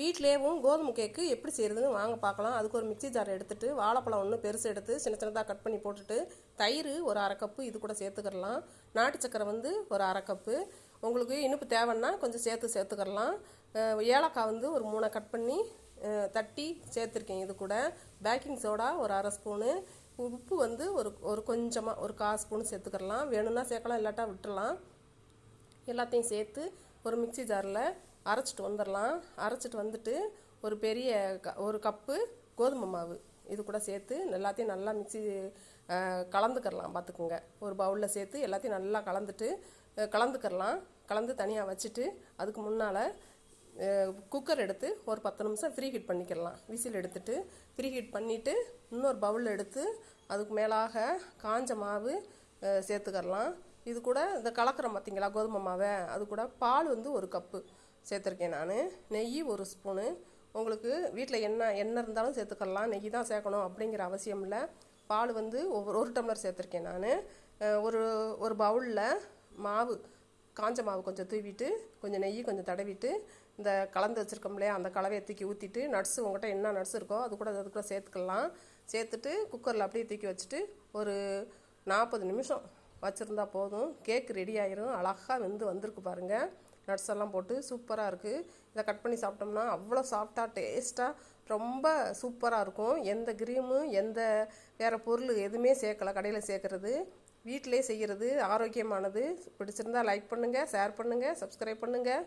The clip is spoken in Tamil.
வீட்லேயும் கோதுமை கேக்கு எப்படி செய்கிறதுன்னு வாங்க பார்க்கலாம். அதுக்கு ஒரு மிக்ஸி ஜார் எடுத்துகிட்டு வாழைப்பழம் ஒன்று பெருசு எடுத்து சின்ன சின்னதாக கட் பண்ணி போட்டுட்டு தயிர் ஒரு அரை கப்பு இது கூட சேர்த்துக்கிடலாம். நாட்டு சக்கரை வந்து ஒரு அரை கப்பு. உங்களுக்கு இனிப்பு தேவைன்னா கொஞ்சம் சேர்த்துக்கிடலாம். ஏலக்காய் வந்து ஒரு 3 கட் பண்ணி தட்டி சேர்த்துருக்கேன். இது கூட பேக்கிங் சோடா ஒரு அரை ஸ்பூனு, உப்பு வந்து ஒரு கொஞ்சமாக ஒரு 1/4 ஸ்பூன் சேர்த்துக்கிடலாம். வேணும்னா சேர்க்கலாம், இல்லாட்டா விட்டுடலாம். எல்லாத்தையும் சேர்த்து ஒரு மிக்ஸி ஜாரில் அரைச்சிட்டு வந்துடலாம். அரைச்சிட்டு வந்துட்டு ஒரு பெரிய ஒரு கப்பு கோதுமை மாவு இது கூட சேர்த்து எல்லாத்தையும் நல்லா மிக்ஸி கலந்துக்கிடலாம். பார்த்துக்குங்க, ஒரு பவுலில் சேர்த்து எல்லாத்தையும் நல்லா கலந்துக்கிடலாம். கலந்து தனியாக வச்சுட்டு அதுக்கு முன்னால் குக்கர் எடுத்து ஒரு 10 நிமிஷம் ஃப்ரீ ஹீட் பண்ணிக்கிடலாம். விசில் எடுத்துட்டு ஃப்ரீ ஹீட் பண்ணிவிட்டு இன்னொரு பவுலில் எடுத்து அதுக்கு மேலாக காஞ்ச மாவு சேர்த்துக்கிடலாம். இது கூட இந்த கலக்கிறோம் பார்த்திங்களா கோதுமை மாவை, அது கூட பால் வந்து ஒரு கப்பு சேர்த்துருக்கேன். நான் நெய் ஒரு ஸ்பூனு. உங்களுக்கு வீட்டில் எண்ணெய் இருந்தாலும் சேர்த்துக்கலாம், நெய் தான் சேர்க்கணும் அப்படிங்கிற அவசியம் இல்லை. பால் வந்து ஒரு டம்ளர் சேர்த்துருக்கேன். நான் ஒரு பவுலில் மாவு காஞ்ச மாவு கொஞ்சம் தூவிட்டு கொஞ்சம் நெய் கொஞ்சம் தடவிட்டு இந்த கலந்து வச்சுருக்கோம் இல்லையா, அந்த கலவையை தூக்கி ஊற்றிட்டு நட்ஸு உங்கள்கிட்ட என்ன நட்ஸ் இருக்கோ அது கூட சேர்த்துக்கலாம். சேர்த்துட்டு குக்கரில் அப்படியே தூக்கி வச்சுட்டு ஒரு 40 நிமிஷம் வச்சுருந்தா போதும். கேக் ரெடி ஆயிரும். அழகாக வந்திருக்கு பாருங்கள். நட்ஸ் எல்லாம் போட்டு சூப்பராக இருக்குது. இதை கட் பண்ணி சாப்பிட்டோம்னா அவ்வளோ சாஃப்டாக டேஸ்ட்டாக ரொம்ப சூப்பராக இருக்கும். எந்த க்ரீமு வேறு பொருள் எதுவுமே சேர்க்கலை. கடையில் சேர்க்குறது, வீட்டிலே செய்கிறது ஆரோக்கியமானது. பிடிச்சிருந்தா லைக் பண்ணுங்கள், ஷேர் பண்ணுங்கள், சப்ஸ்கிரைப் பண்ணுங்கள்.